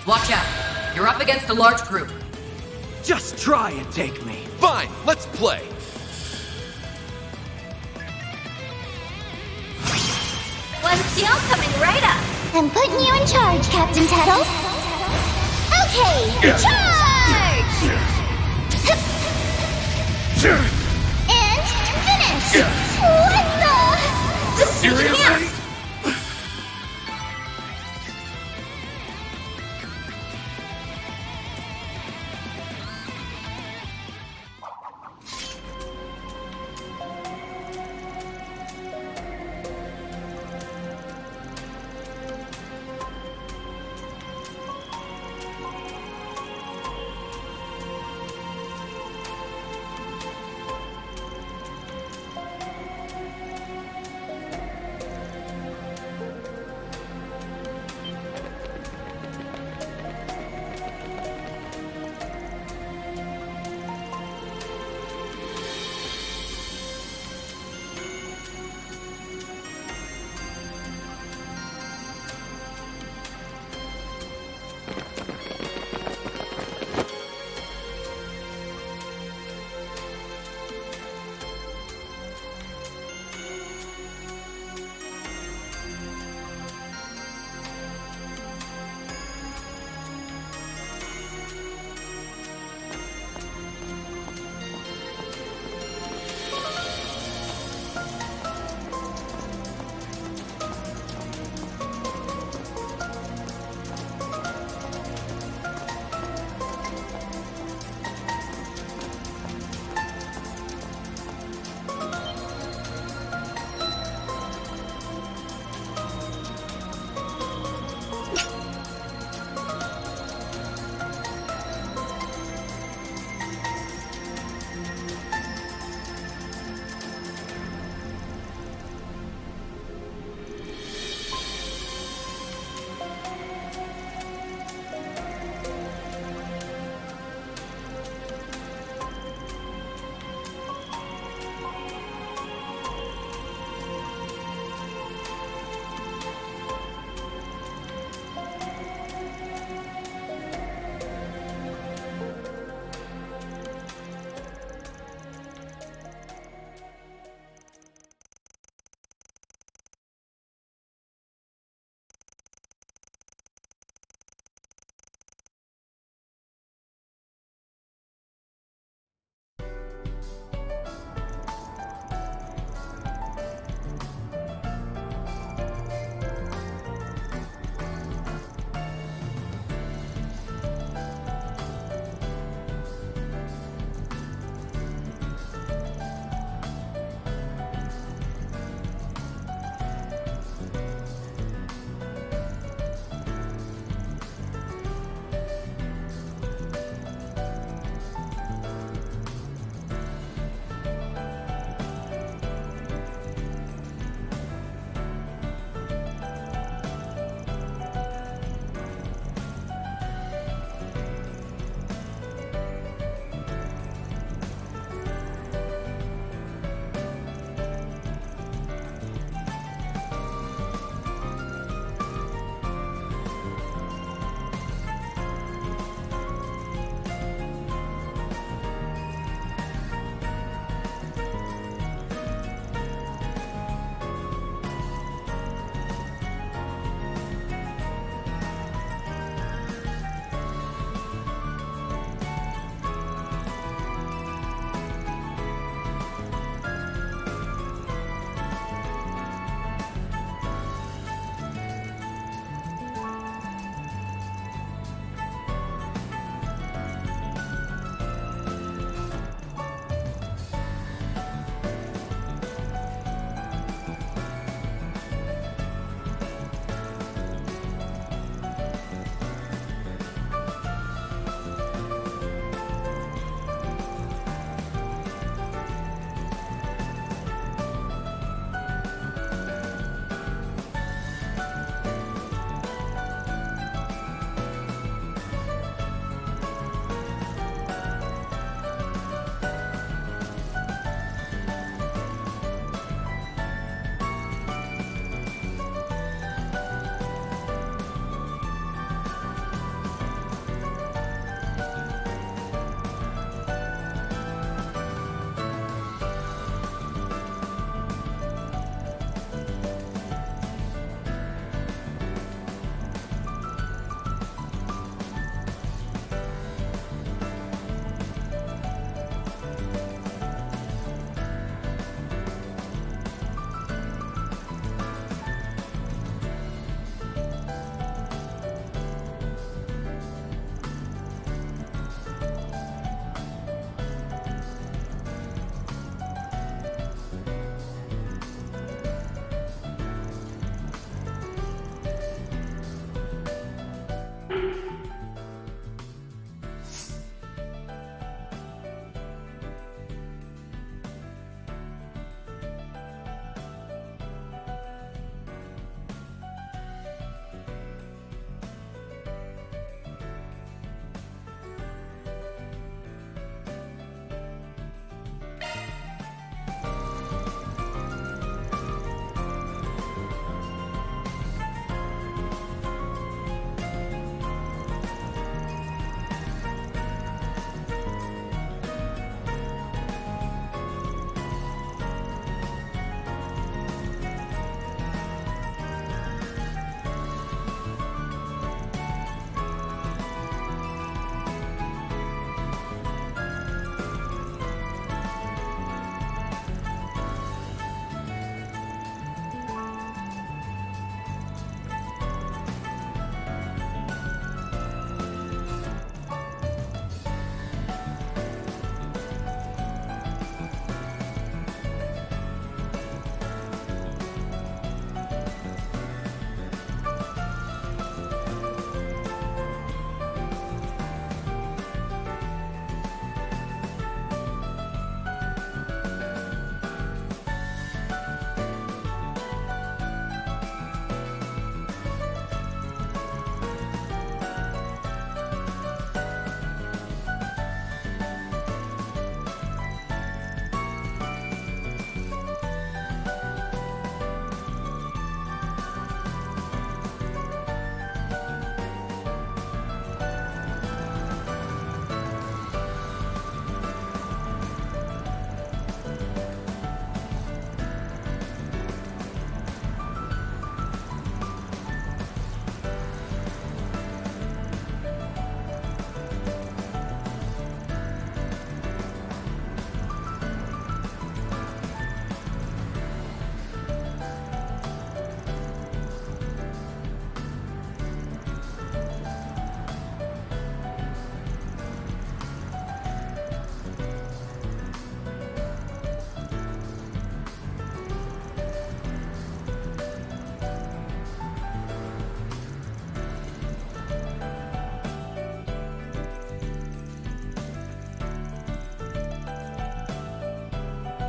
Watch out. You're up against a large group. Just try and take me. Fine, let's play. One steal coming right up. I'm putting you in charge, Captain Tettle. Okay, charge! And finish! What the? Seriously?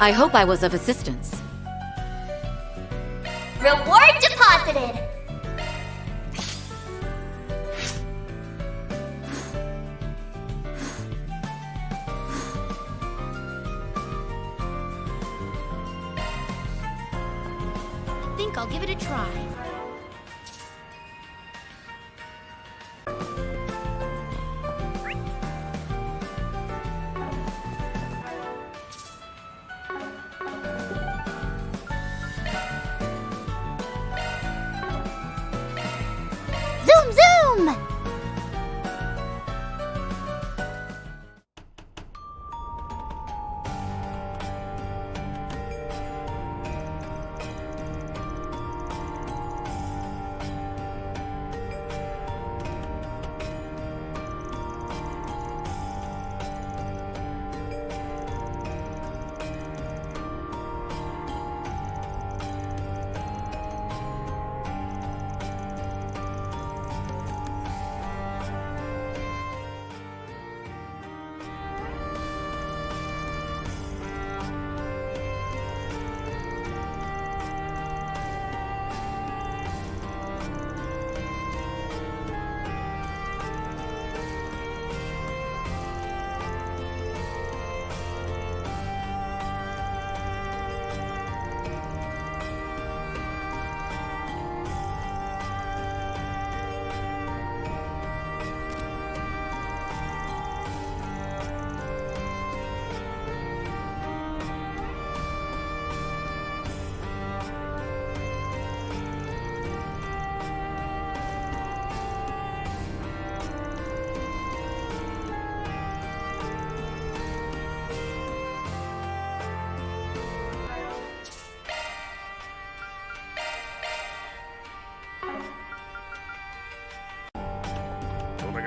I hope I was of assistance. Reward deposited. I think I'll give it a try. Zoom, zoom!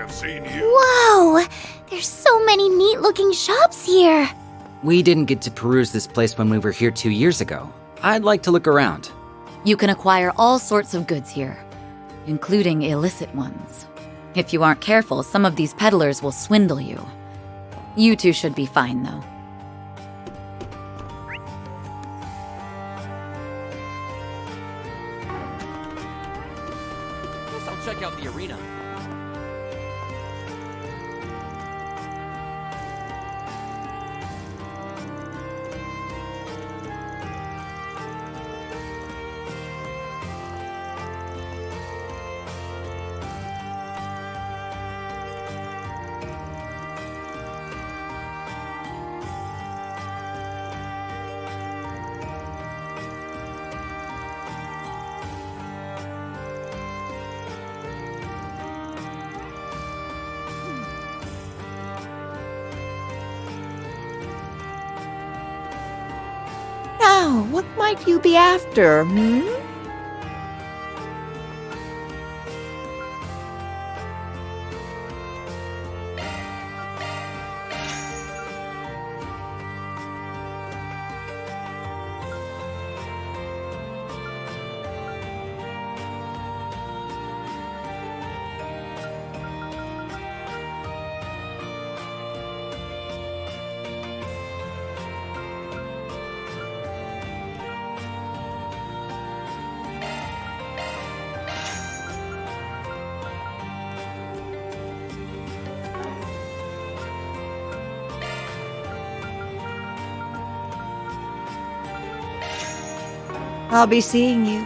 Seen you. Wow! There's so many neat-looking shops here. We didn't get to peruse this place when we were here 2 years ago. I'd like to look around. You can acquire all sorts of goods here, including illicit ones. If you aren't careful, some of these peddlers will swindle you. You two should be fine, though. Guess I'll check out the arena. Now, what might you be after, hmm? I'll be seeing you.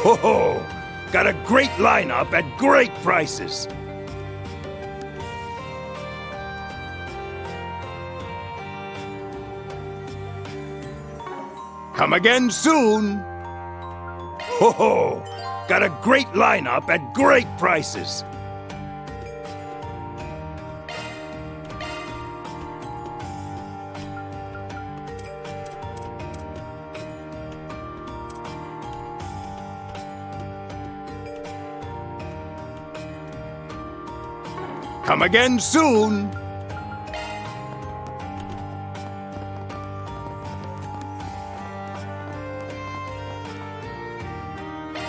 Ho ho! Got a great lineup at great prices. Come again soon. Ho ho! Got a great lineup at great prices. Come again soon.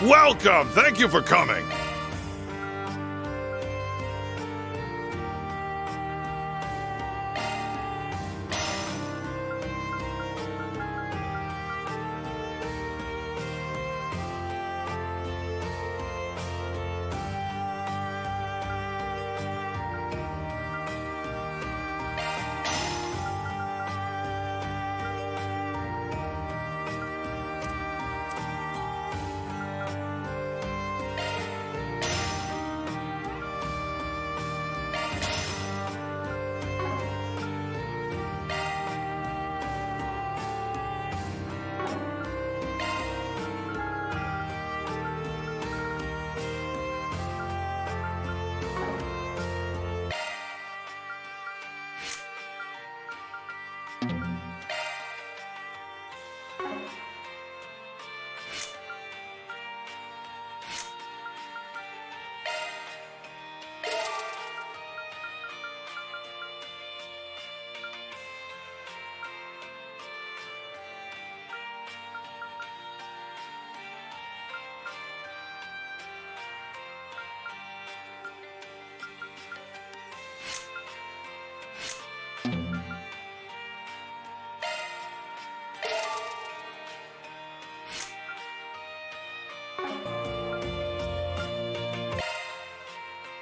Welcome! Thank you for coming!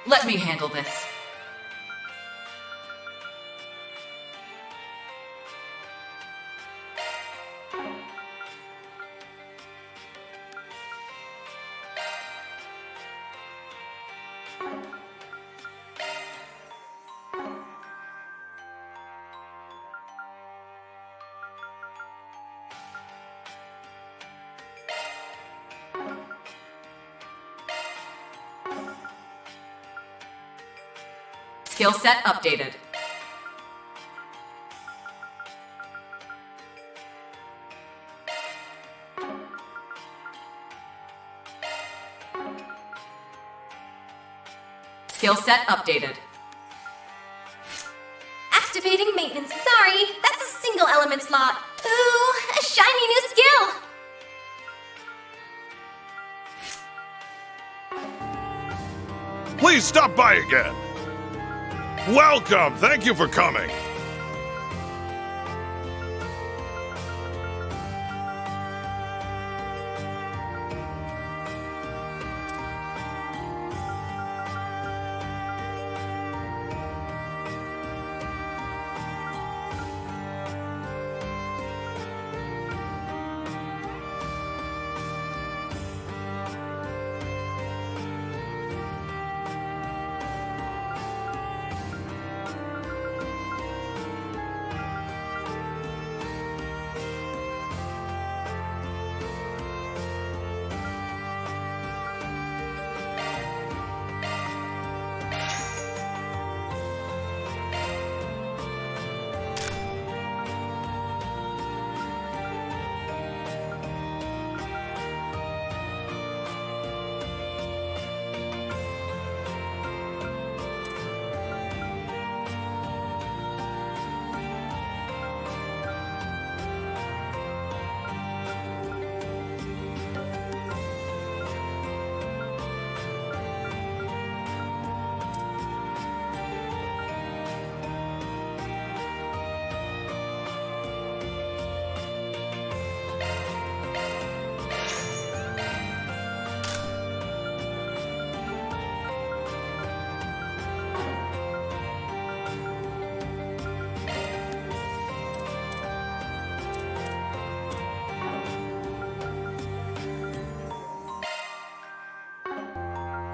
Let me handle this. Skill set updated. Skill set updated. Activating maintenance. Sorry, that's a single element slot. Ooh, a shiny new skill. Please stop by again! Welcome! Thank you for coming!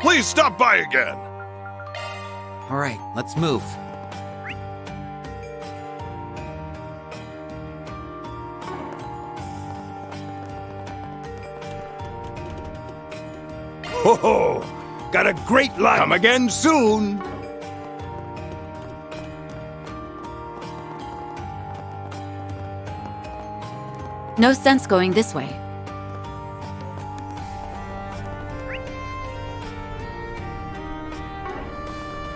Please stop by again! Alright, let's move. Ho ho! Got a great line! Come again soon! No sense going this way.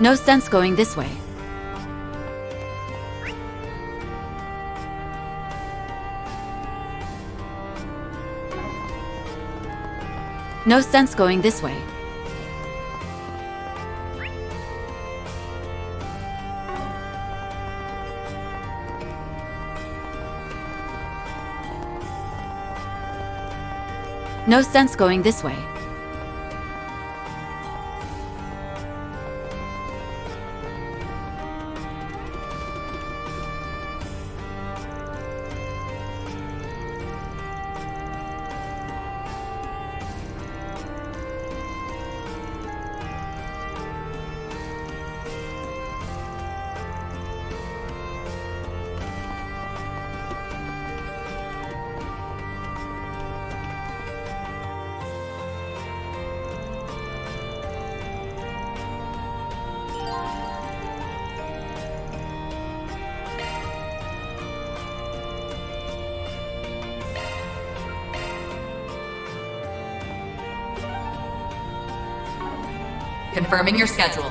No sense going this way. No sense going this way. No sense going this way. Confirming your schedule.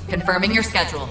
Confirming your schedule.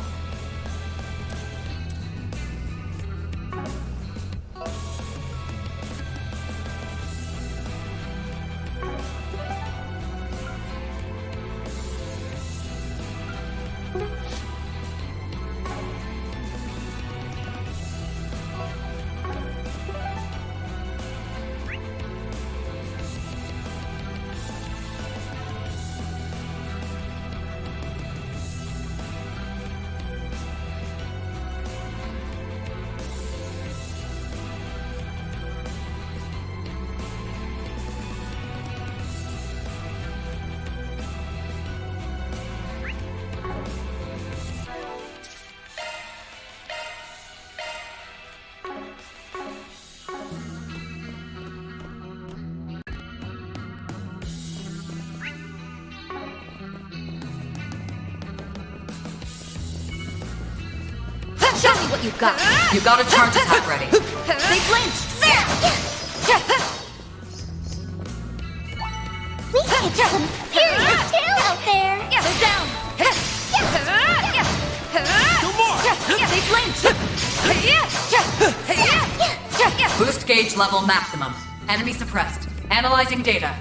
Show me what you've got. You got a charge attack ready. They flinched. We kicked some serious tail out there. They're down. Two more! They flinched. Boost gauge level maximum. Enemy suppressed. Analyzing data.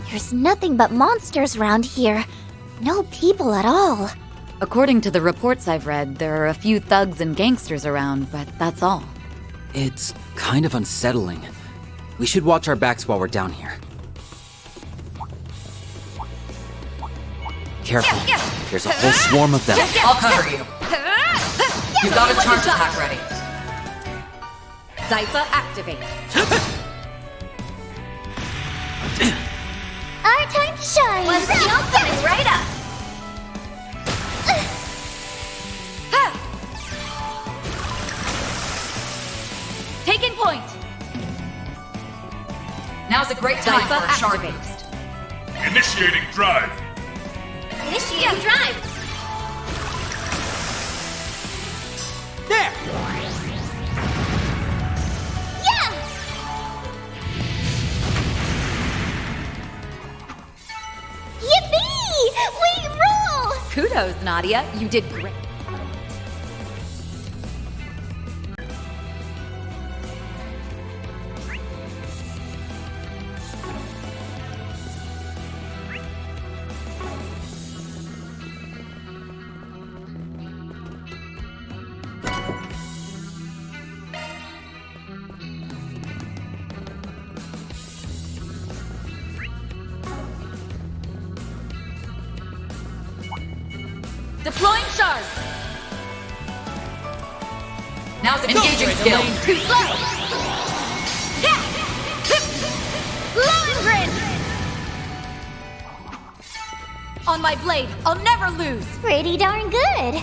There's nothing but monsters around here. No people at all. According to the reports I've read, there are a few thugs and gangsters around, but that's all. It's kind of unsettling. We should watch our backs while we're down here. Careful. There's a whole swarm of them. I'll cover you. You got a charge attack ready. Zypha activate. Our time to shine. One skill coming right up. Taking point. Now's a great time Zypha for a shard activate. boost. Initiating drive. Initiating drive. There! Yeah! Kudos, Nadia. You did great. Deploying shards. Now's engaging skill. Too slow. Yeah. Lohengrin. On my blade, I'll never lose. Pretty darn good.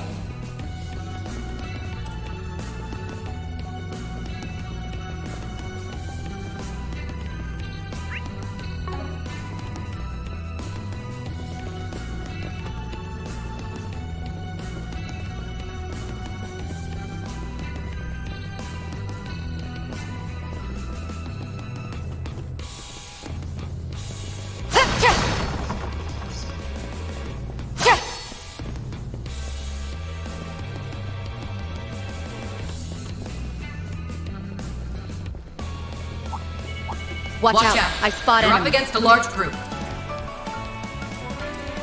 Watch out. I spot You're him. up against a large group.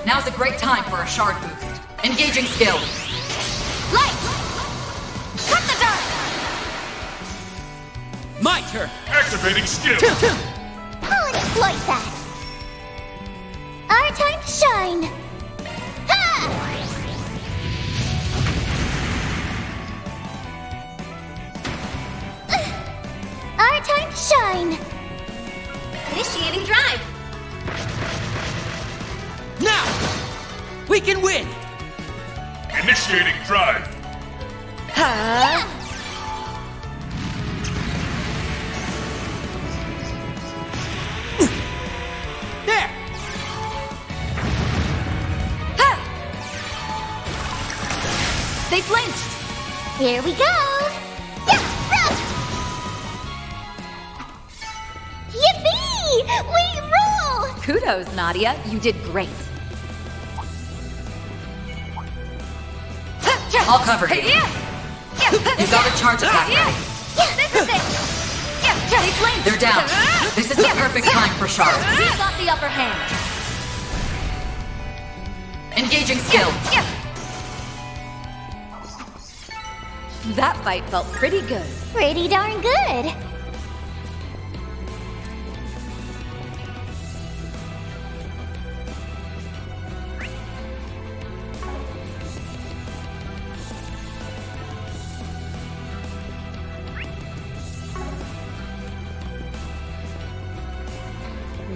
Now's a great time for a shard boost. Engaging skill. Light. Cut the dark. My turn! Activating skill. I'll exploit that. Our time to shine. Ha! Our time to shine. Initiating drive. Now! We can win! Initiating drive. There! They flinched. Here we go. Yeah, rush! Yippee! We rule! Kudos, Nadia. You did great. I'll cover you. You've got a charge attack ready. This is it. They flinched. They're down. This is the perfect time for shards. We've got the upper hand. Engaging skill. That fight felt pretty good. Pretty darn good.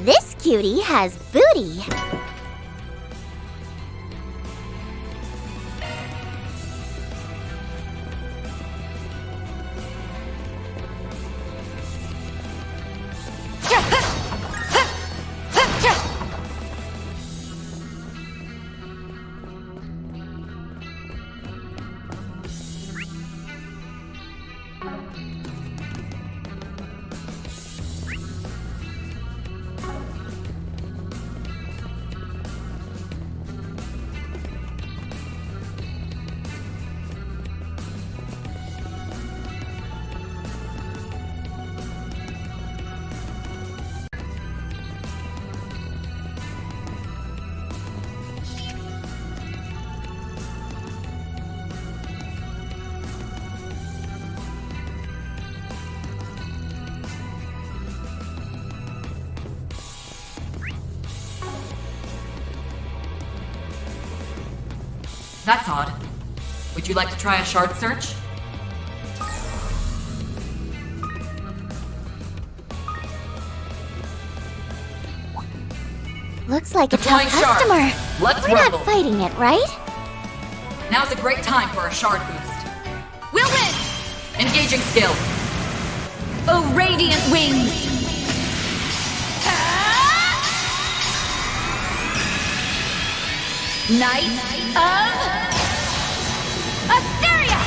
This cutie has booty. That's odd. Would you like to try a shard search? Looks like a Deploying tough shards. customer. Let's We're rumble. not fighting it, right? Now's a great time for a shard boost. We'll win! Engaging skill. Oh, radiant wings! Knights of Asteria!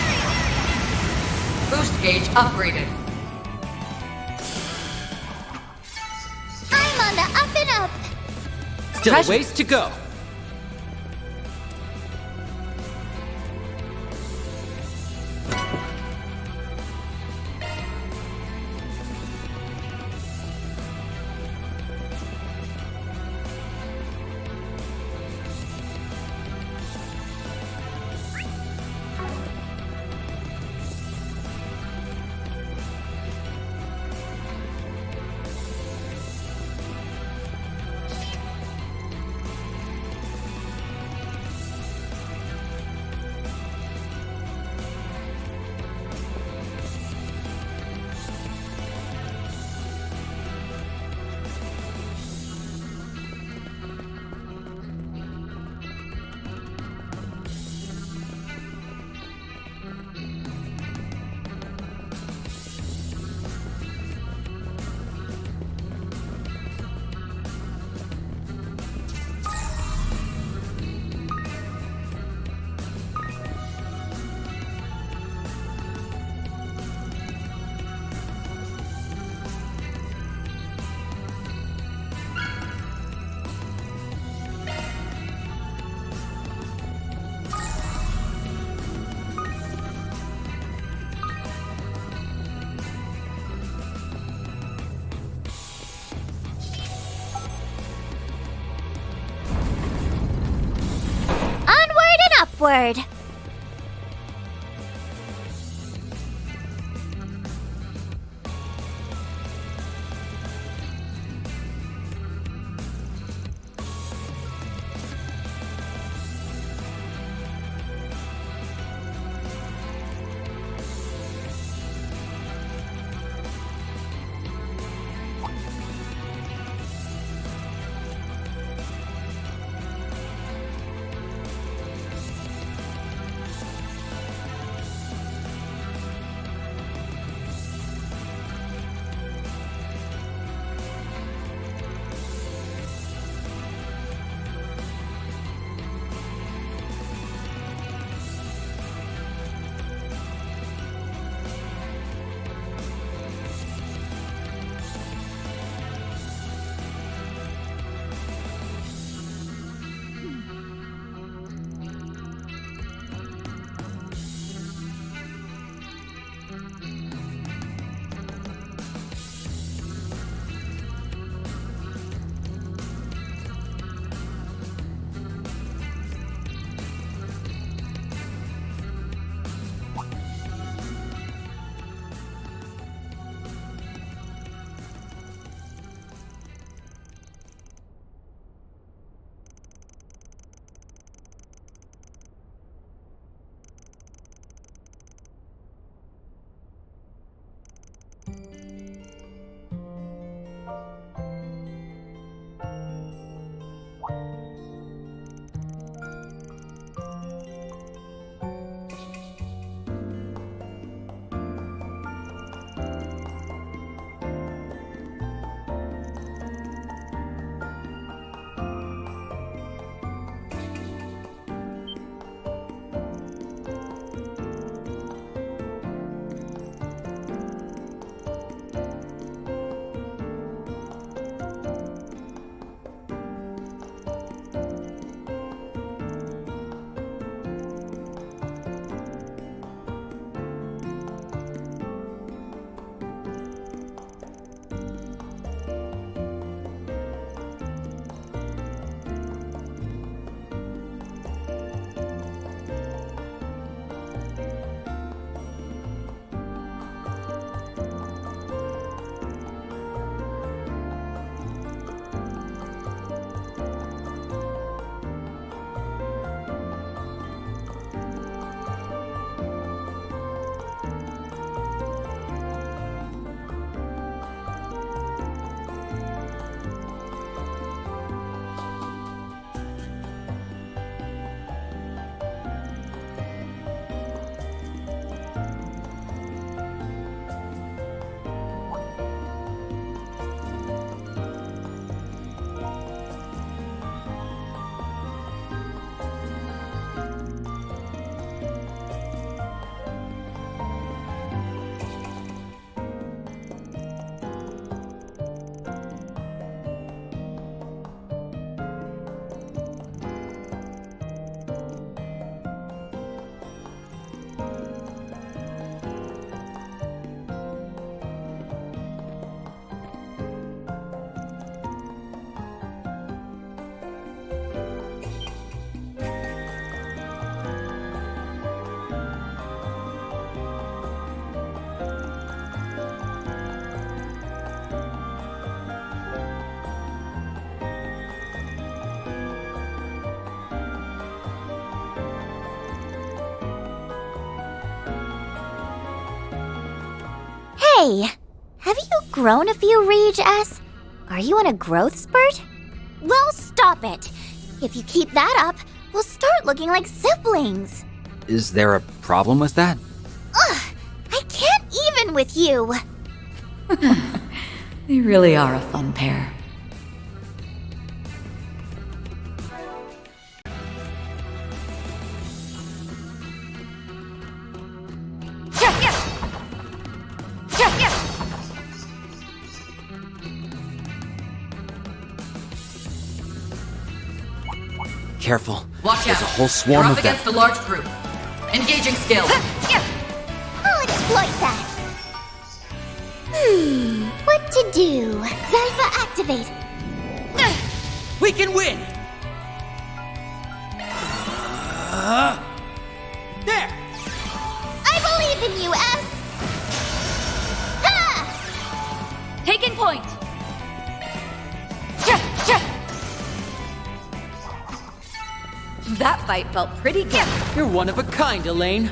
Boost gauge upgraded. I'm on the up and up. Still a ways to go. awkward. Hey, have you grown a few Rage S? Are you on a growth spurt? Well, stop it. If you keep that up, we'll start looking like siblings. Is there a problem with that? Ugh, I can't even with you. They really are a fun pair. Careful. Watch There's out. a whole swarm You're of up against them. a large group. Engaging skill. I'll exploit that. What to do? Zypha activate. We can win! There! I believe in you, S! Ha! Taking point. That fight felt pretty good. You're one of a kind, Elaine.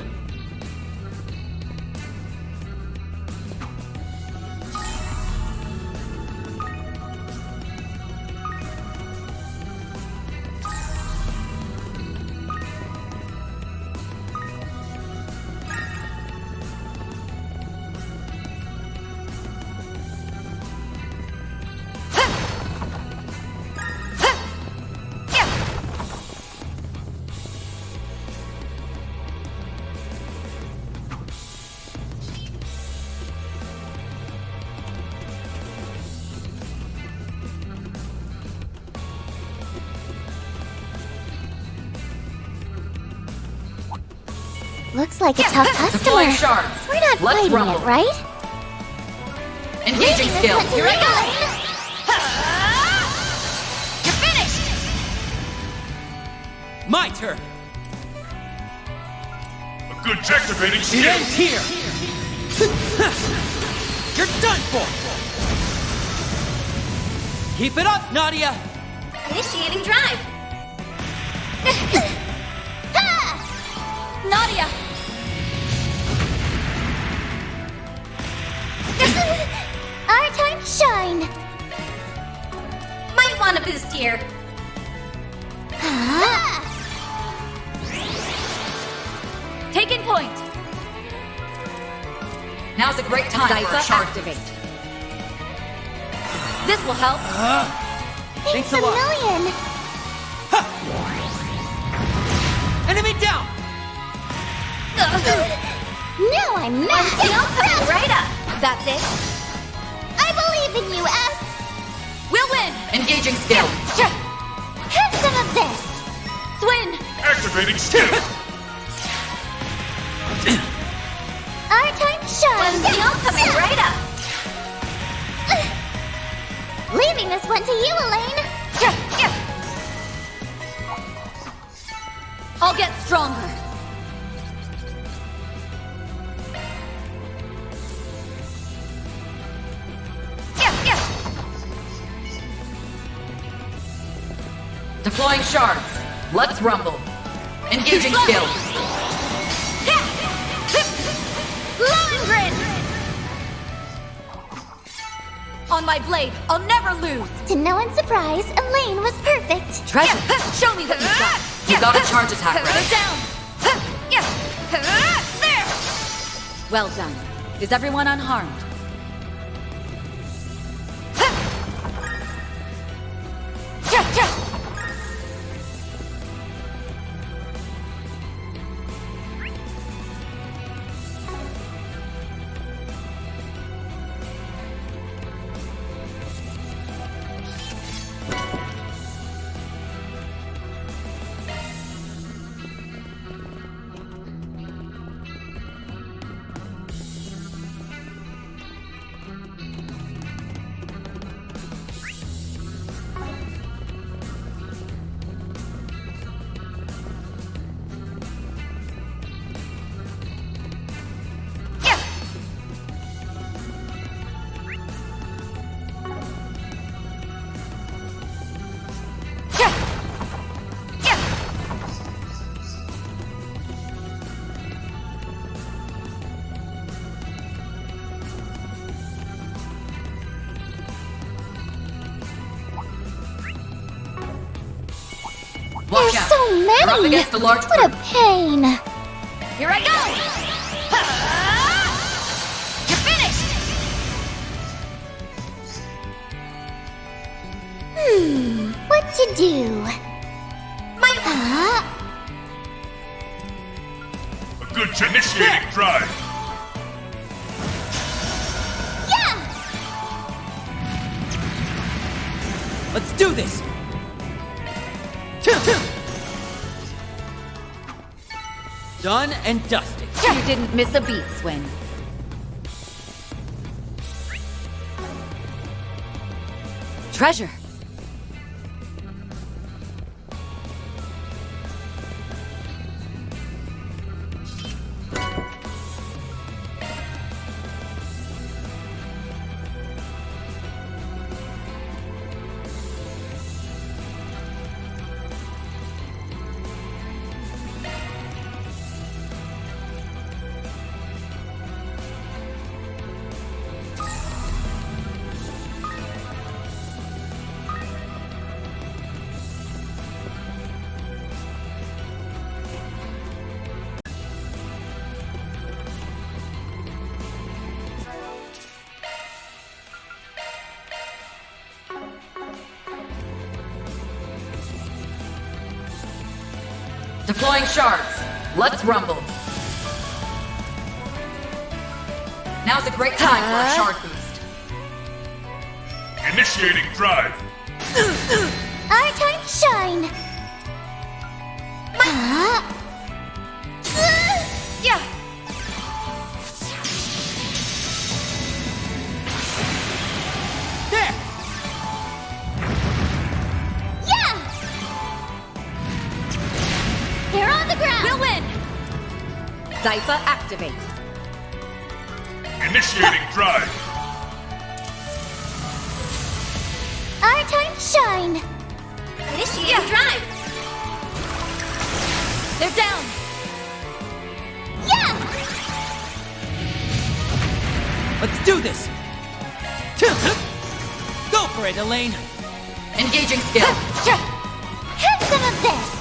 Looks like a tough Deploying customer. shards. We're not Let's fighting rumble. it, right? Engaging skill. Here I go! You're finished. My turn. A good activating It skill. ends here. You're done for. Keep it up, Nadia. Initiating drive. Ha! Nadia. Our time to shine. Might want a boost here. Ha! Taking point. Now's a great time for a Cipher shard activate. boost. This will help. Thanks a a lot. million. Enemy down. Now I'm mad. Coming right up. That's it. I believe in you, S. We'll win. Engaging skill. Have some of this. Swin. Activating skill. Our time to shine. Coming right up. Leaving this one to you, Elaine. I'll get stronger. Deploying shards. Let's rumble. Engaging skill. Looming grid. On my blade, I'll never lose. To no one's surprise, Elaine was perfect. Treasure. Show me what you've got. You got a charge attack ready. Down. There. Well done. Is everyone unharmed? Watch There's out. so many. You're up against a large What a group. pain. Here I go. You're finished. What to do? Huh? A good initiating drive. Yeah! Let's do this. Done and dusted. You didn't miss a beat, Swin. Treasure. Deploying shards. Let's rumble. Now's a great time for a shard boost. Initiating drive. Our time to shine. Yeah. There! Yeah! They're on the ground! We'll win. Zypha activate. Initiating drive. Our time to shine! Initiate drive. They're down. Yeah! Let's do this! Go for it, Elaine! Engaging skill. Have some of this!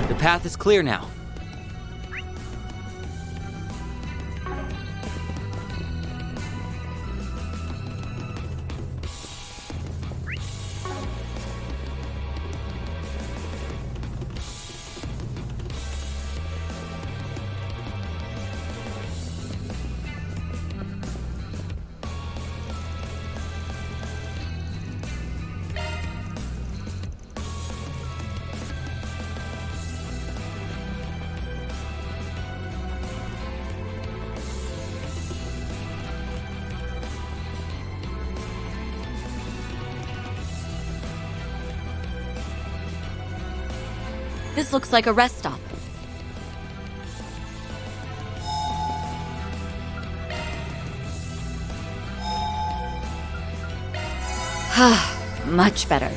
The path is clear now. This looks like a rest stop. Much better.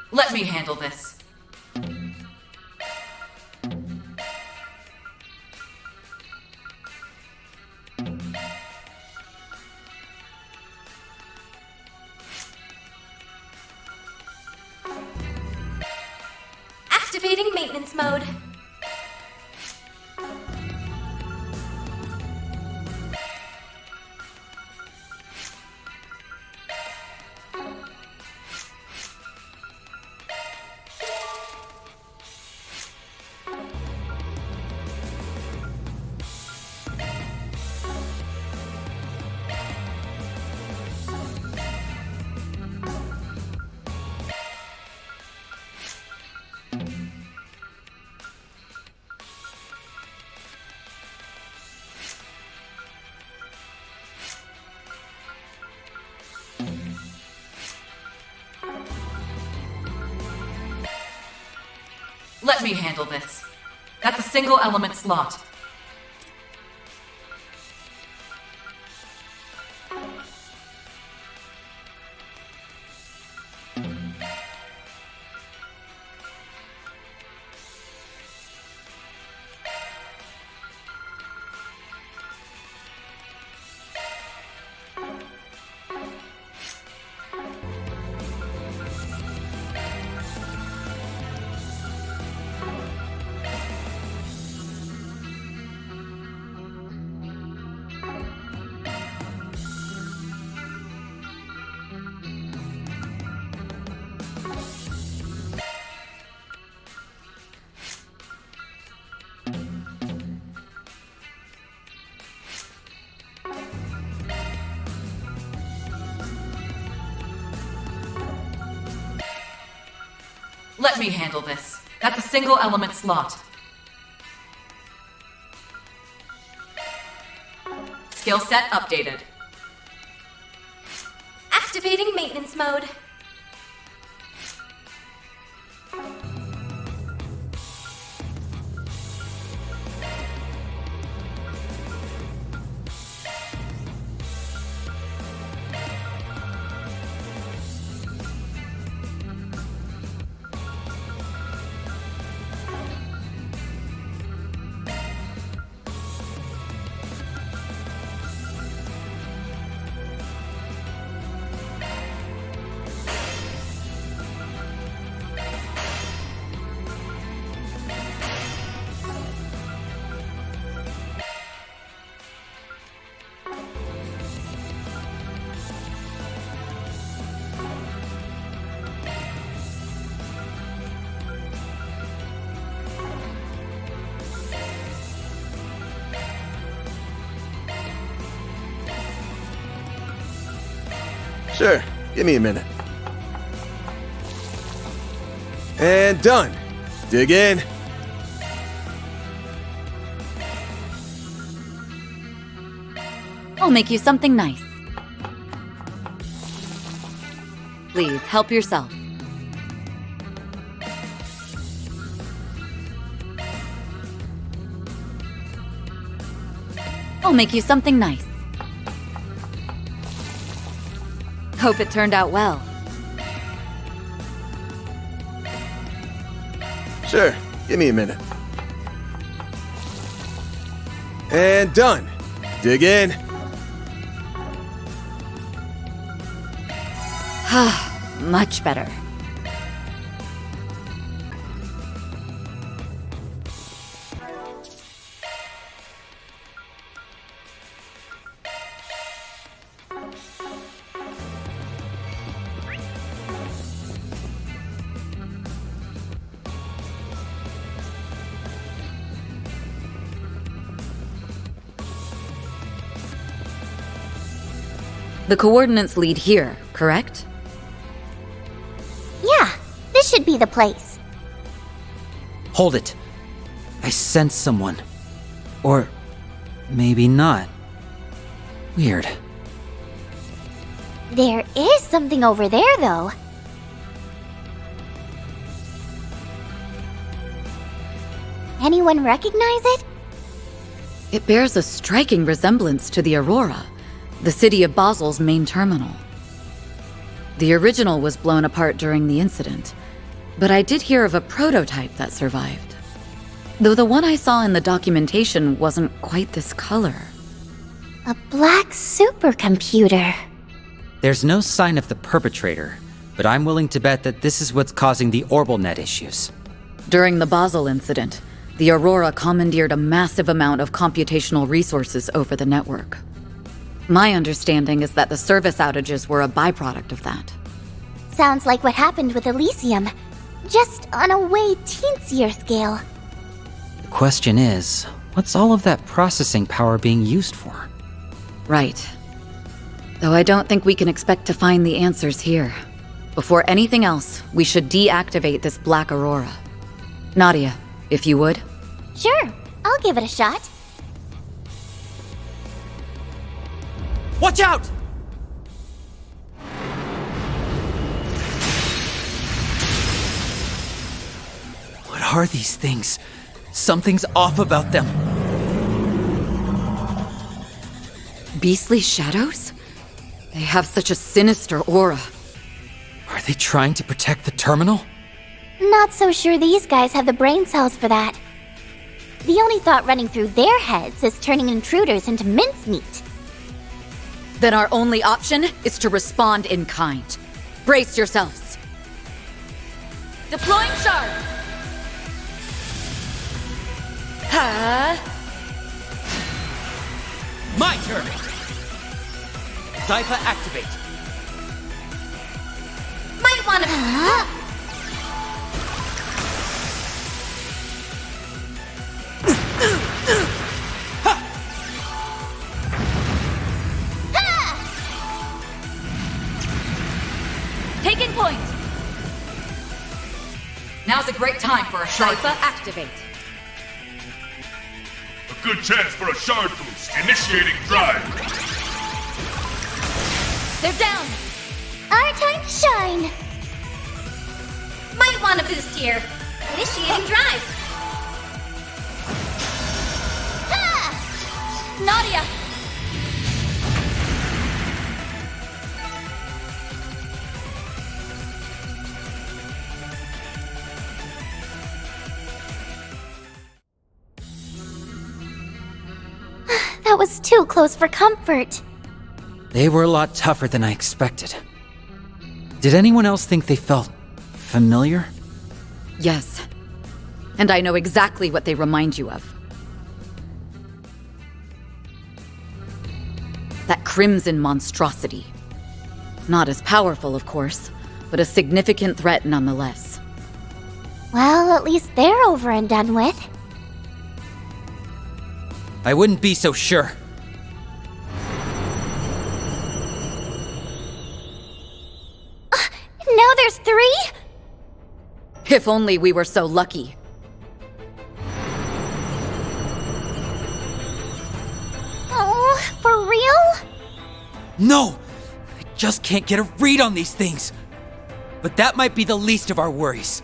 Let me handle this. mode. Let me handle this. That's a single element slot. Let me handle this. That's a single element slot. Skill set updated. Activating maintenance mode. Sure, give me a minute. And done. Dig in. I'll make you something nice. Please, help yourself. I'll make you something nice. Hope it turned out well. Sure, give me a minute. And done. Dig in. Much better. The coordinates lead here, correct? Yeah, this should be the place. Hold it. I sense someone. Or maybe not. Weird. There is something over there, though. Anyone recognize it? It bears a striking resemblance to the Aurora, the city of Basel's main terminal. The original was blown apart during the incident, but I did hear of a prototype that survived. Though the one I saw in the documentation wasn't quite this color. A black supercomputer. There's no sign of the perpetrator, but I'm willing to bet that this is what's causing the orbital net issues. During the Basel incident, the Aurora commandeered a massive amount of computational resources over the network. My understanding is that the service outages were a byproduct of that. Sounds like what happened with Elysium, just on a way teensier scale. The question is, what's all of that processing power being used for? Right. Though I don't think we can expect to find the answers here. Before anything else, we should deactivate this Black Aurora. Nadia, if you would. Sure, I'll give it a shot. Watch out! What are these things? Something's off about them. Beastly shadows? They have such a sinister aura. Are they trying to protect the terminal? Not so sure these guys have the brain cells for that. The only thought running through their heads is turning intruders into mincemeat. Then our only option is to respond in kind. Brace yourselves. Deploying shards! My turn! Zypha activate. Might want to. Taking point! Now's a great time for a shard. Zypha activate. A good chance for a shard boost. Initiating drive. They're down! Our time to shine! Might want a boost here. Initiating drive. Nadia! That was too close for comfort. They were a lot tougher than I expected. Did anyone else think they felt familiar? Yes. And I know exactly what they remind you of. That crimson monstrosity. Not as powerful, of course, but a significant threat nonetheless. Well, at least they're over and done with. I wouldn't be so sure. Now there's 3? If only we were so lucky. Oh, for real? No! I just can't get a read on these things. But that might be the least of our worries.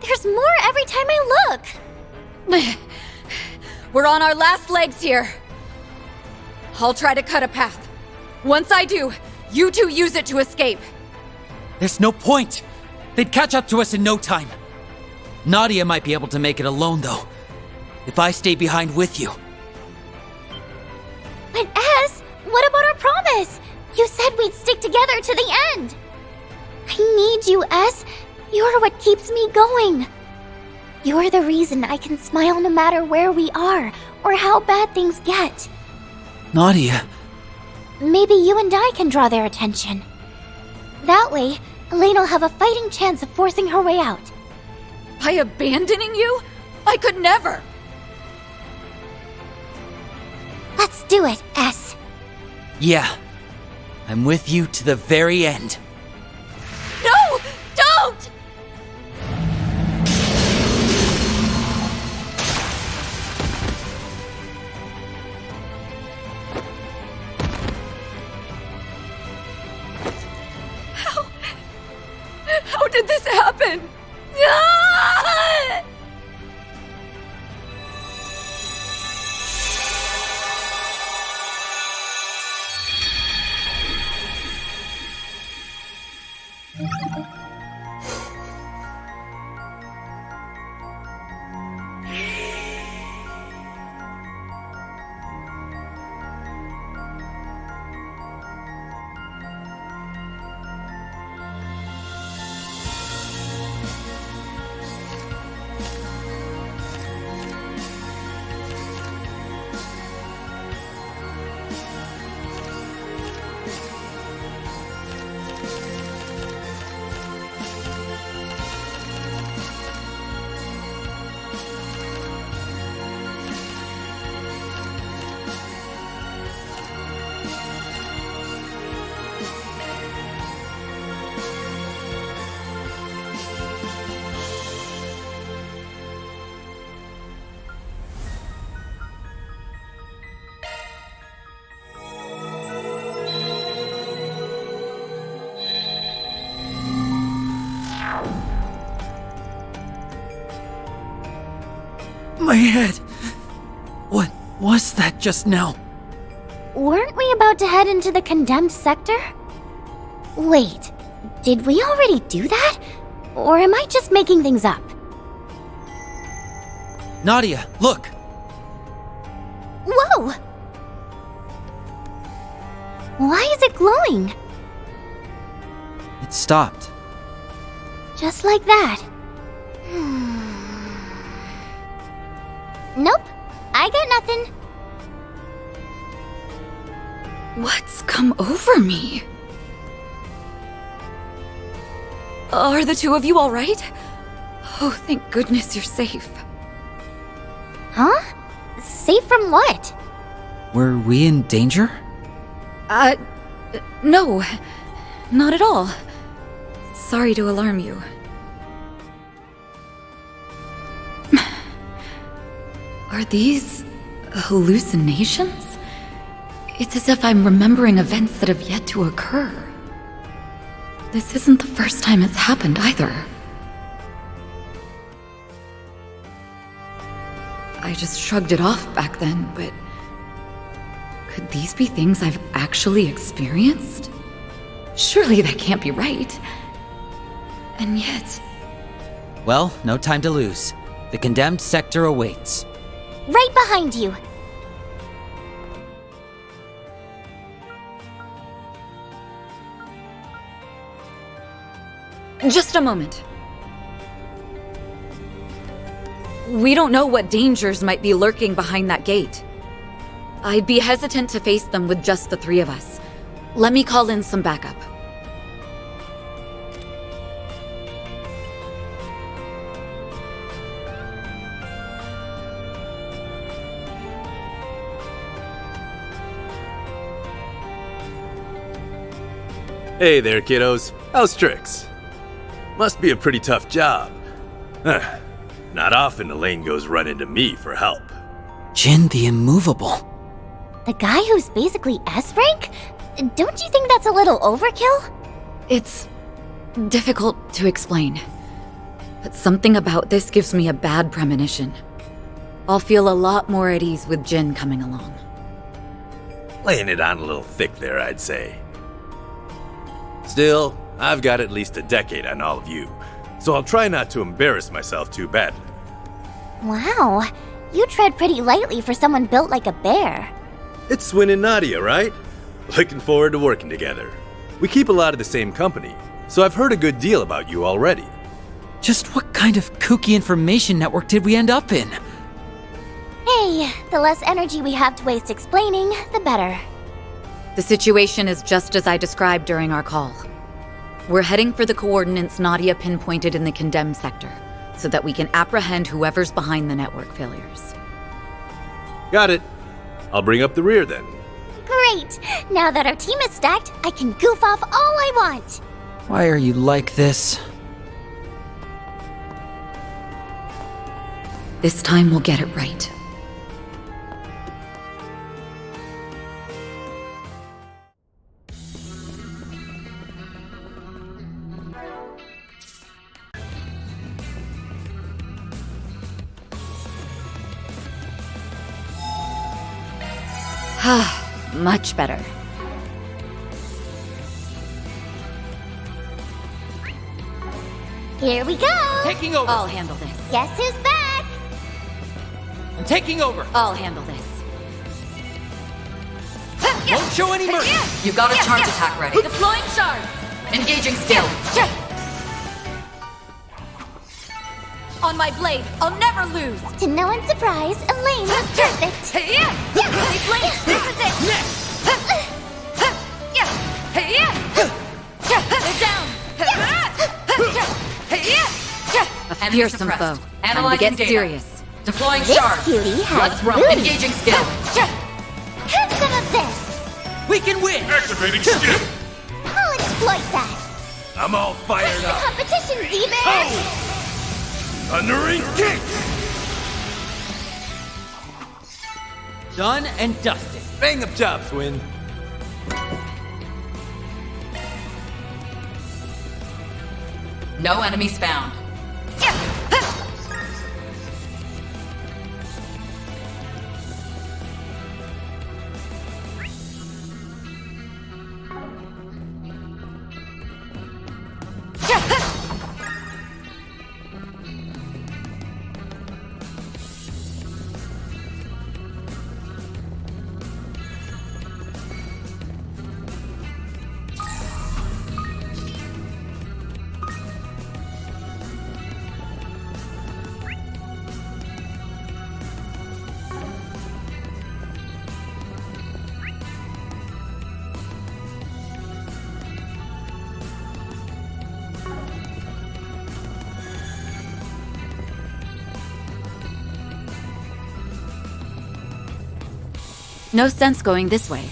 There's more every time I look. We're on our last legs here. I'll try to cut a path. Once I do, you two use it to escape. There's no point. They'd catch up to us in no time. Nadia might be able to make it alone, though. If I stay behind with you. But Ez, what about our promise? You said we'd stick together to the end. I need you, Ez. You're what keeps me going. You're the reason I can smile no matter where we are or how bad things get. Nadia. Maybe you and I can draw their attention. That way, Elaine will have a fighting chance of forcing her way out. By abandoning you? I could never! Let's do it, S. Yeah. I'm with you to the very end. No! Don't! How did this happen? Ah! My head. What was that just now? Weren't we about to head into the condemned sector? Wait, did we already do that? Or am I just making things up? Nadia, look! Whoa! Why is it glowing? It stopped. Just like that. Nope, I got nothing. What's come over me? Are the two of you all right? Oh, thank goodness you're safe. Huh? Safe from what? Were we in danger? No. Not at all. Sorry to alarm you. Are these hallucinations? It's as if I'm remembering events that have yet to occur. This isn't the first time it's happened either. I just shrugged it off back then, but could these be things I've actually experienced? Surely that can't be right. And yet... Well, no time to lose. The condemned sector awaits. Right behind you. Just a moment. We don't know what dangers might be lurking behind that gate. I'd be hesitant to face them with just the three of us. Let me call in some backup. Hey there, kiddos. How's tricks? Must be a pretty tough job. Huh. Not often Elaine goes running to me for help. Jin the Immovable. The guy who's basically S-rank? Don't you think that's a little overkill? It's difficult to explain, but something about this gives me a bad premonition. I'll feel a lot more at ease with Jin coming along. Laying it on a little thick there, I'd say. Still, I've got at least a decade on all of you, so I'll try not to embarrass myself too badly. Wow, you tread pretty lightly for someone built like a bear. It's Swin and Nadia, right? Looking forward to working together. We keep a lot of the same company, so I've heard a good deal about you already. Just what kind of kooky information network did we end up in? Hey, the less energy we have to waste explaining, the better. The situation is just as I described during our call. We're heading for the coordinates Nadia pinpointed in the condemned sector, so that we can apprehend whoever's behind the network failures. Got it. I'll bring up the rear then. Great! Now that our team is stacked, I can goof off all I want! Why are you like this? This time we'll get it right. Much better. Here we go! Taking over! I'll handle this. Guess who's back? I'm taking over! I'll handle this. Won't show any mercy! You've got a charge attack ready. Deploying shards! Engaging skill. On my blade, I'll never lose! To no one's surprise, Elaine was perfect! They're down! A fearsome foe. Time to Analyzing get data. serious. Deploying This shards. cutie has Let's run. booty. Engaging skill. Have some of this! We can win! Activating skill. I'll exploit that! I'm all fired up. Competition, Z-Man! Thundering kick! Done and dusted. Bang up job, Swin. No enemies found. No sense going this way.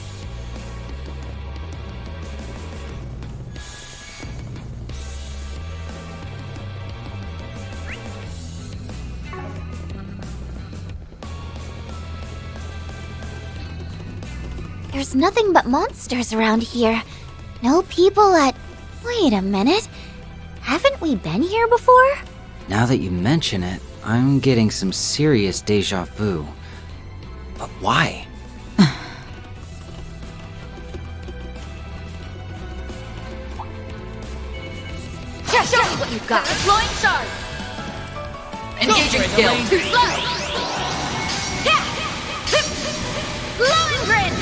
There's nothing but monsters around here. No people at... Wait a minute. Haven't we been here before? Now that you mention it, I'm getting some serious deja vu. But why? Show me what you've got. Flowing shards. Engaging skill. Too slow. Looming grid.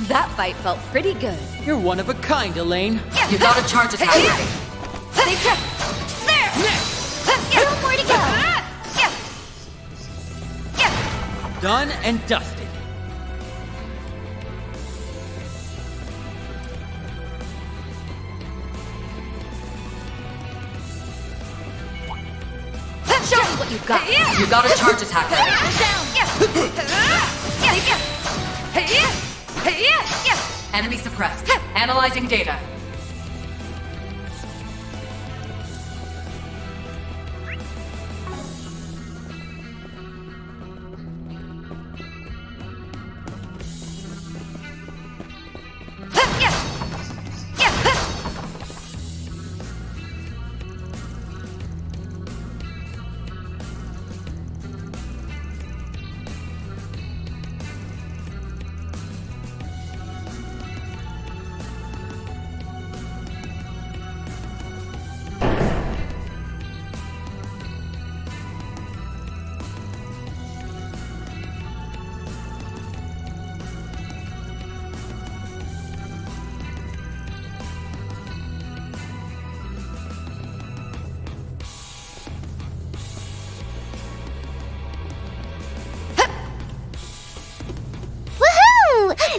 That fight felt pretty good. You're one of a kind, Elaine. You got a charge attack ready. There. Two more to go. Done and dusted. Show me what you've got. You got a charge attack ready. Enemy suppressed. Analyzing data.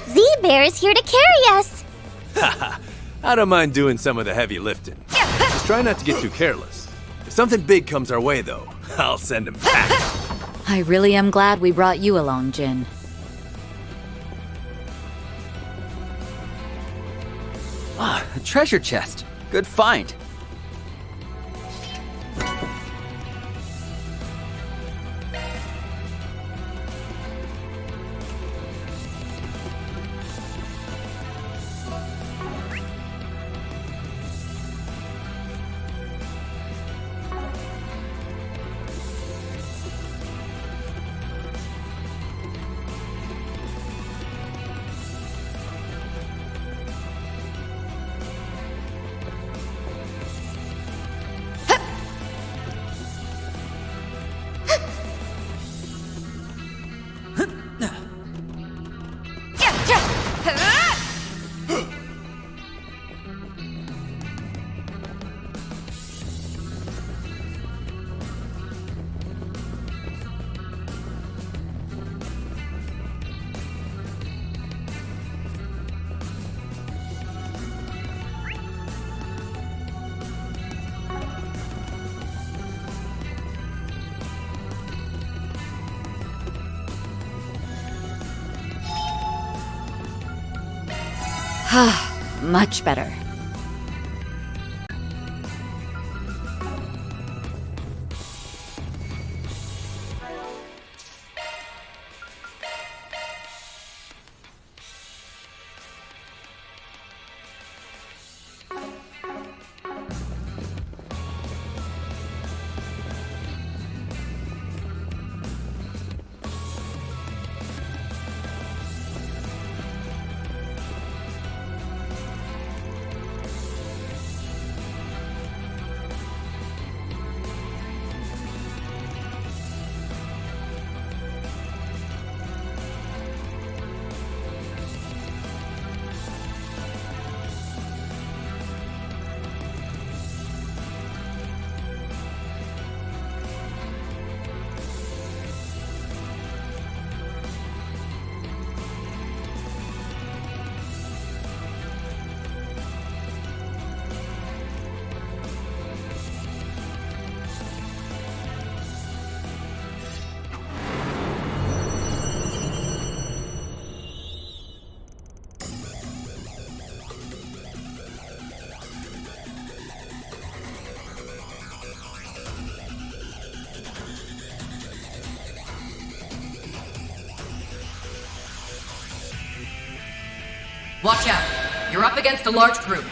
Z-Bear is here to carry us. Haha, I don't mind doing some of the heavy lifting. Just try not to get too careless. If something big comes our way, though, I'll send him back. I really am glad we brought you along, Jin. Ah, a treasure chest. Good find. Much better. Watch out. You're up against a large group.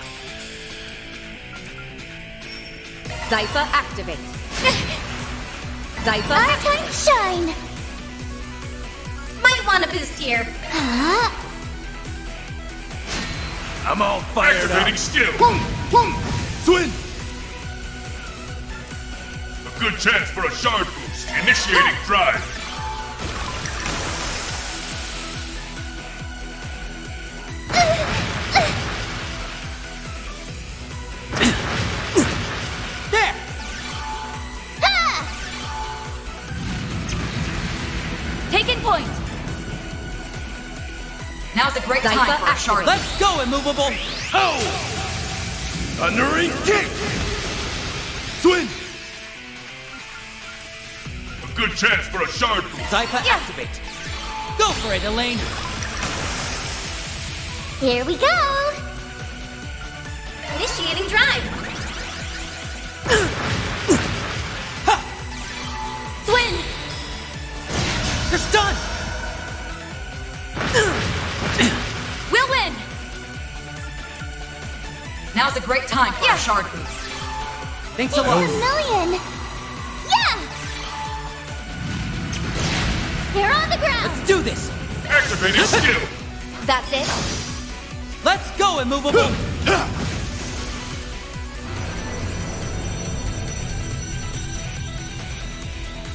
Zypher activate. Zypher Our time to shine! might want a boost here. I'm all fired Activating up. skill. Swin! A good chance for a shard boost. Initiating drive. There! Taking point. Now's a great time Zypher for a shard. Let's go, immovable! Oh! Thundering kick! Swin! A good chance for a shard boost. Zypher activate! Go for it, Elaine! Here we go! Initiating drive. Swin! You're stunned! We'll win. Now's a great time for a shard boost. Thanks a lot. $1,000,000! Yeah! You're on the ground! Let's do this! Activating skill. That's it. Let's go, immovable!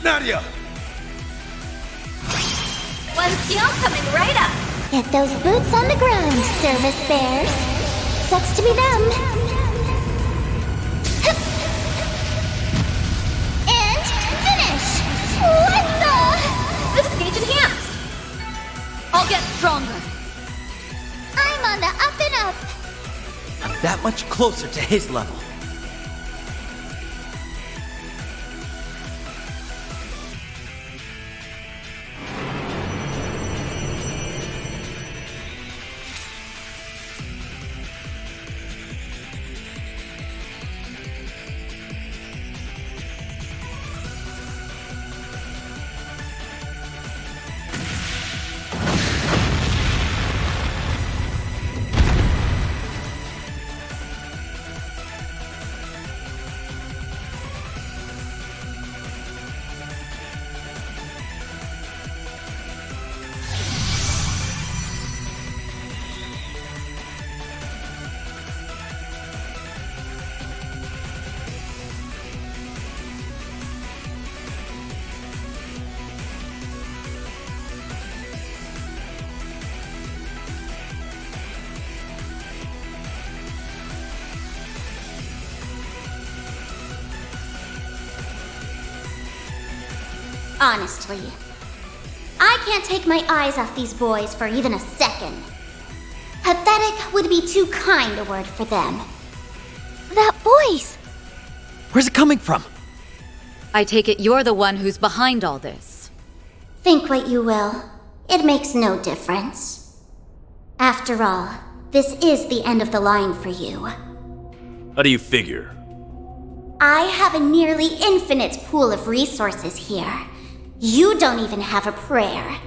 Nadia! One skill coming right up. Get those boots on the ground, service bears. Sucks to be them. Hup. And finish! What the? This is gauge enhanced. I'll get stronger. I'm on the up and up. I'm that much closer to his level. Honestly, I can't take my eyes off these boys for even a second. Pathetic would be too kind a word for them. That voice! Where's it coming from? I take it you're the one who's behind all this. Think what you will. It makes no difference. After all, this is the end of the line for you. How do you figure? I have a nearly infinite pool of resources here. You don't even have a prayer.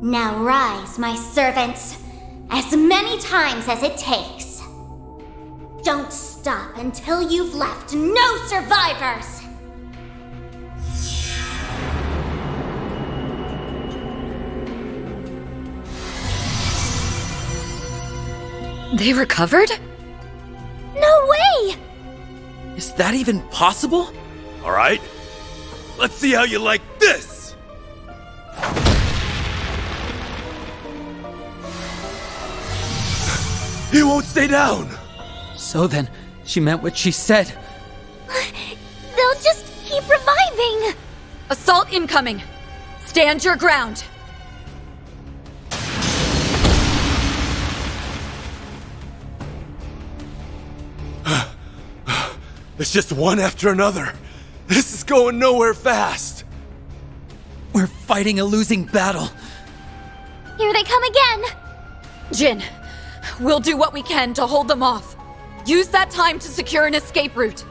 Now rise, my servants, as many times as it takes. Don't stop until you've left no survivors! They recovered? No way! Is that even possible? All right, let's see how you like this! He won't stay down! So then, she meant what she said. They'll just keep reviving! Assault incoming! Stand your ground! It's just one after another. This is going nowhere fast. We're fighting a losing battle. Here they come again! Jin, we'll do what we can to hold them off. Use that time to secure an escape route.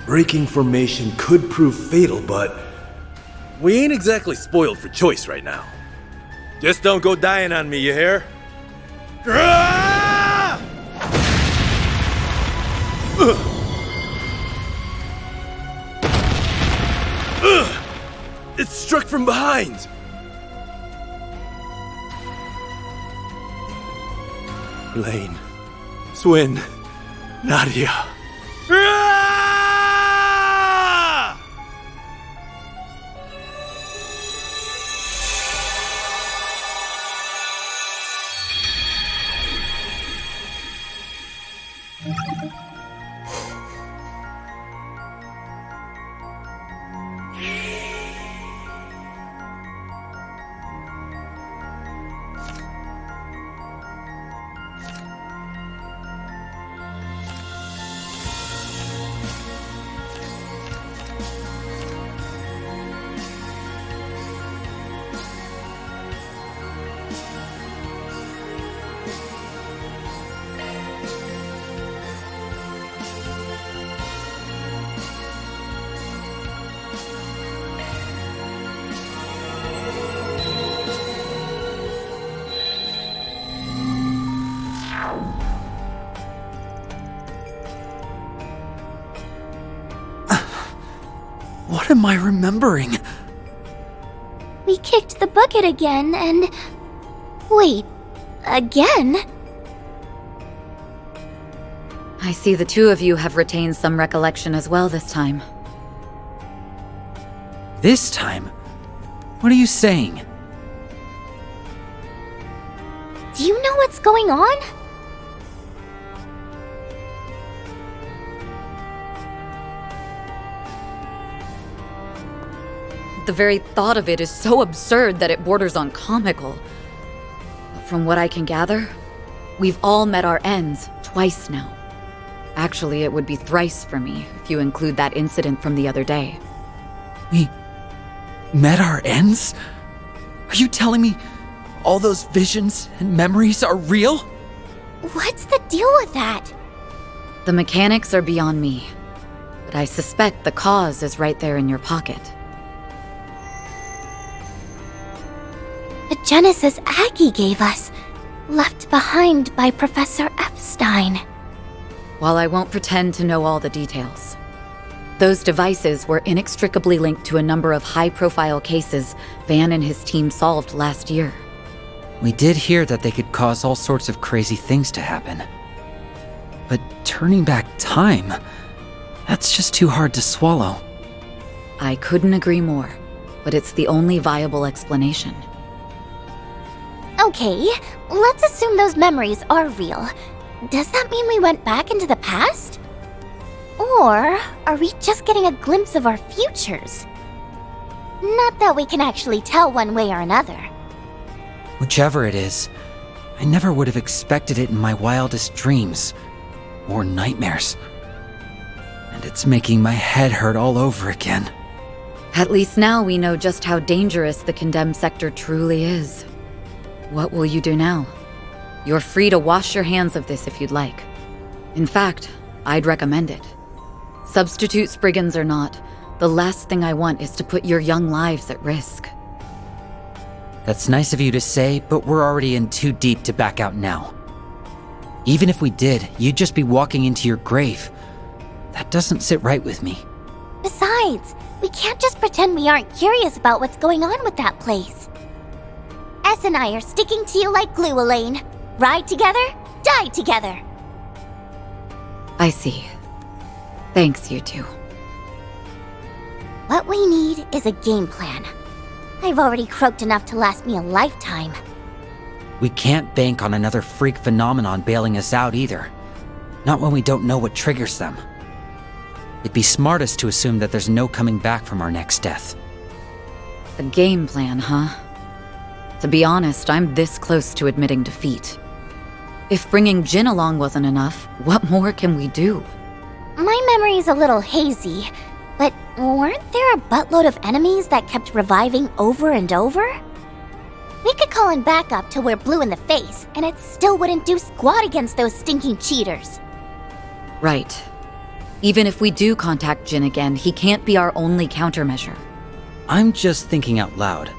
Breaking formation could prove fatal, but we ain't exactly spoiled for choice right now. Just don't go dying on me, you hear? It's struck from behind! Lane. Swin. Nadia. Ah! What am I remembering? We kicked the bucket again and... Wait, again? I see the two of you have retained some recollection as well this time. This time? What are you saying? Do you know what's going on? The very thought of it is so absurd that it borders on comical. But from what I can gather, we've all met our ends twice now. Actually, it would be thrice for me if you include that incident from the other day. We met our ends? Are you telling me all those visions and memories are real? What's the deal with that? The mechanics are beyond me, but I suspect the cause is right there in your pocket. The Genesis Aggie gave us, left behind by Professor Epstein. While I won't pretend to know all the details, those devices were inextricably linked to a number of high-profile cases Van and his team solved last year. We did hear that they could cause all sorts of crazy things to happen. But turning back time, that's just too hard to swallow. I couldn't agree more, but it's the only viable explanation. Okay, let's assume those memories are real. Does that mean we went back into the past? Or are we just getting a glimpse of our futures? Not that we can actually tell one way or another. Whichever it is, I never would have expected it in my wildest dreams. Or nightmares. And it's making my head hurt all over again. At least now we know just how dangerous the condemned sector truly is. What will you do now? You're free to wash your hands of this if you'd like. In fact, I'd recommend it. Substitute spriggans or not, the last thing I want is to put your young lives at risk. That's nice of you to say, but we're already in too deep to back out now. Even if we did, you'd just be walking into your grave. That doesn't sit right with me. Besides, we can't just pretend we aren't curious about what's going on with that place. S and I are sticking to you like glue, Elaine. Ride together, die together. I see. Thanks, you two. What we need is a game plan. I've already croaked enough to last me a lifetime. We can't bank on another freak phenomenon bailing us out either. Not when we don't know what triggers them. It'd be smartest to assume that there's no coming back from our next death. A game plan, huh? To be honest, I'm this close to admitting defeat. If bringing Jin along wasn't enough, what more can we do? My memory's a little hazy, but weren't there a buttload of enemies that kept reviving over and over? We could call in backup till we're blue in the face, and it still wouldn't do squat against those stinking cheaters. Right. Even if we do contact Jin again, he can't be our only countermeasure. I'm just thinking out loud,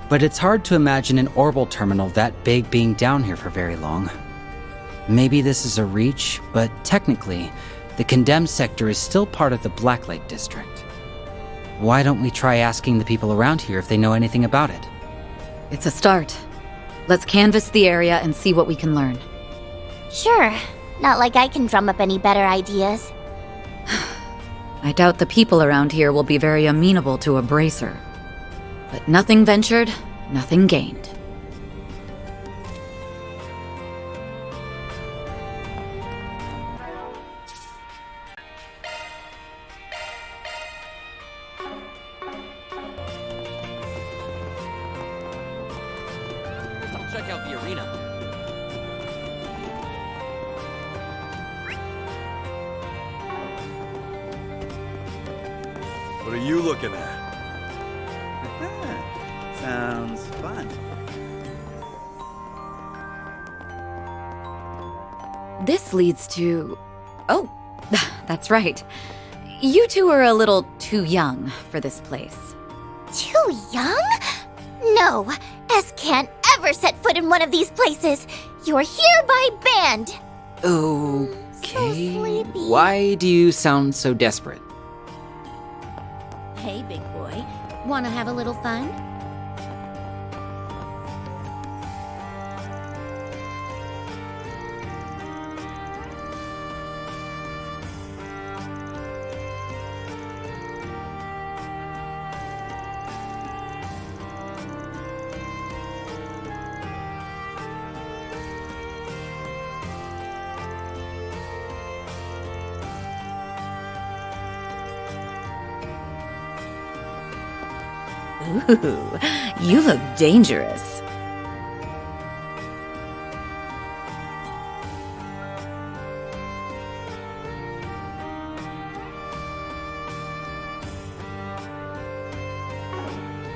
but it's hard to imagine an orbital terminal that big being down here for very long. Maybe this is a reach, but technically, The condemned sector is still part of the Blacklight district. Why don't we try asking the people around here if they know anything about it? It's a start. Let's canvass the area and see what we can learn. Sure. Not like I can drum up any better ideas. I doubt the people around here will be very amenable to a bracer. But nothing ventured, nothing gained. Check out the arena. What are you looking at? Sounds fun. This leads to... Oh, that's right. You two are a little too young for this place. Too young? No, S can't ever set foot in one of these places. You're hereby banned. Okay. sleepy. Why do you sound so desperate? Hey, big boy. Wanna have a little fun? Ooh, you look dangerous.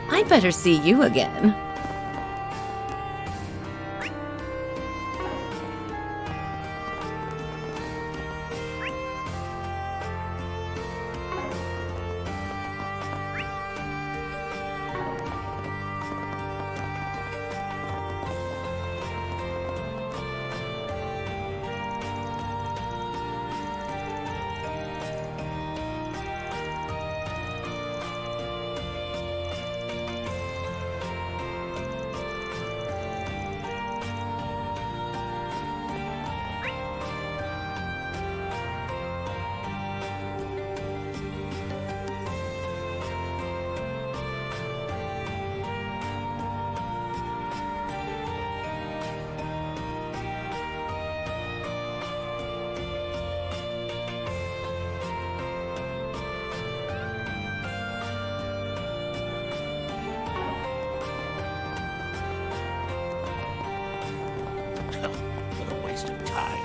I better see you again. What a waste of time.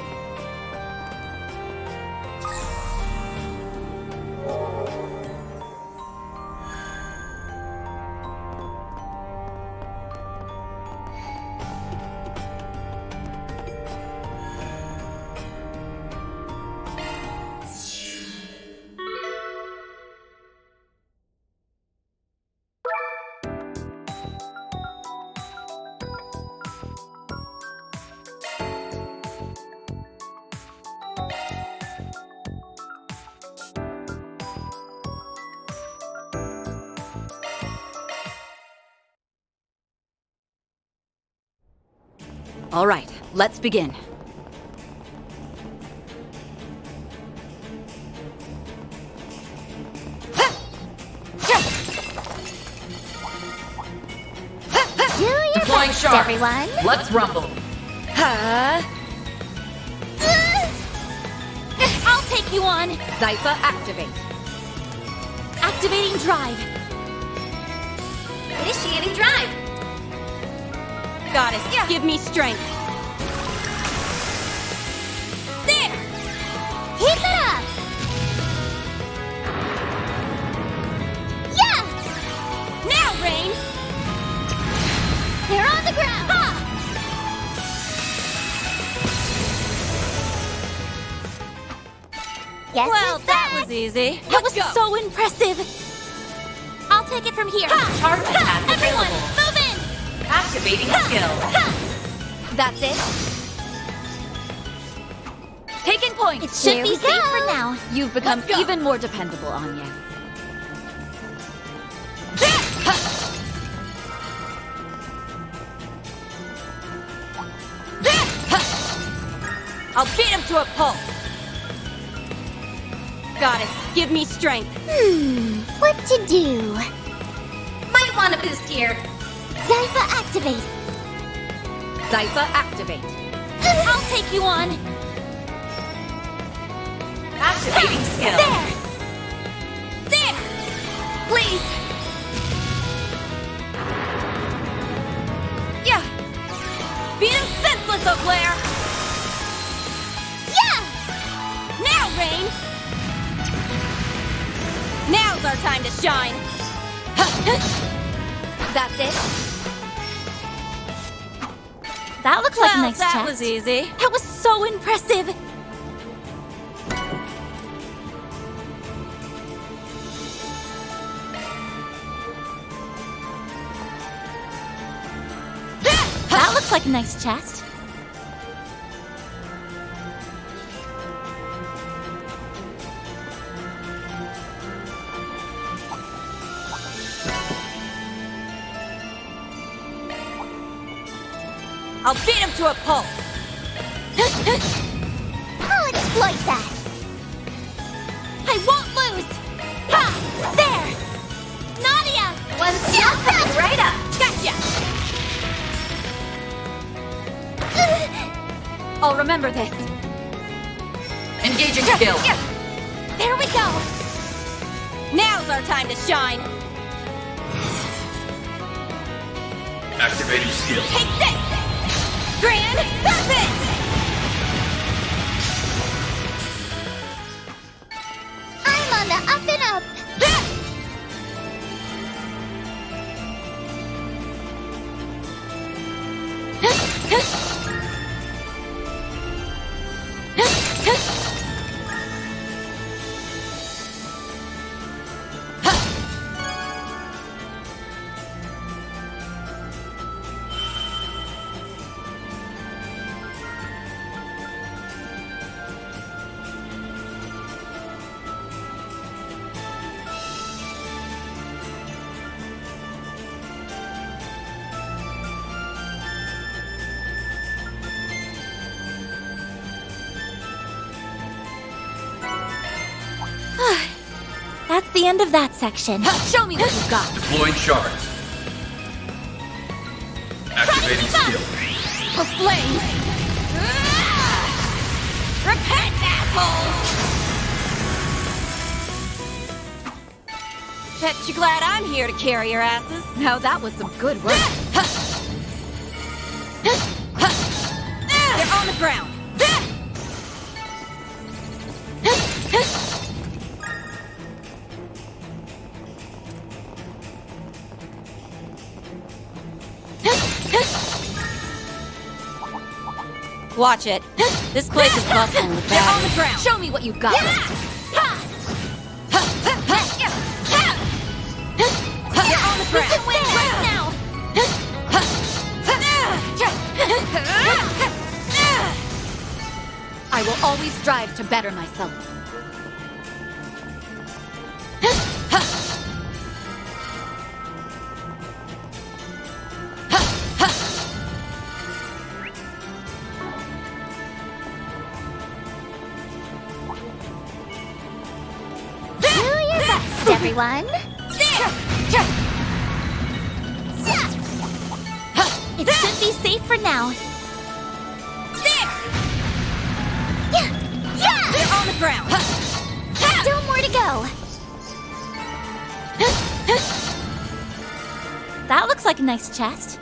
All right, let's begin. Do your Deploying best, sharks. everyone. Let's rumble. I'll take you on. Zypha, activate. Activating drive. Initiating drive. Goddess, give me strength. There! Keep it up. Yeah! Now, Rain! They're on the ground. Ha! Yes, Well, it's that back. was easy. That was so impressive. I'll take it from here. Charge attack Everyone, available. move in! Activating skill. That's it. Taking point. It should be safe for now. You've become even more dependable, Anya. I'll beat him to a pulp. Goddess, give me strength. What to do? Might want a boost here. Zypha activate. Zypha activate. I'll take you on. Activating skill. There! There! Please! Yeah! Beat him senseless, Eau Claire! Yeah! Now, Rain! Now's our time to shine! That's it? That looks like a nice that chest. was easy. That was so impressive. That looks like a nice chest. I'll beat him to a pulp! I'll exploit that. I won't lose. Ha! There! Nadia! One step coming right up! Gotcha! I'll remember this. Engaging skill. There we go. Now's our time to shine. Activating skill. Take this! Grand Serpent! I'm on the up and up. That's the end of that section. Show me what you've got. Deploying shards. Activating skill. For flames! Repent, assholes! Bet you're glad I'm here to carry your asses. Now that was some good work. They're on the ground. Watch it. This place is bustling with They're on baddies. the ground. Show me what you've got. They're on the ground. We can win right now. I will always strive to better myself. Everyone. It should be safe for now. Yeah! They're on the ground. Still more to go. That looks like a nice chest.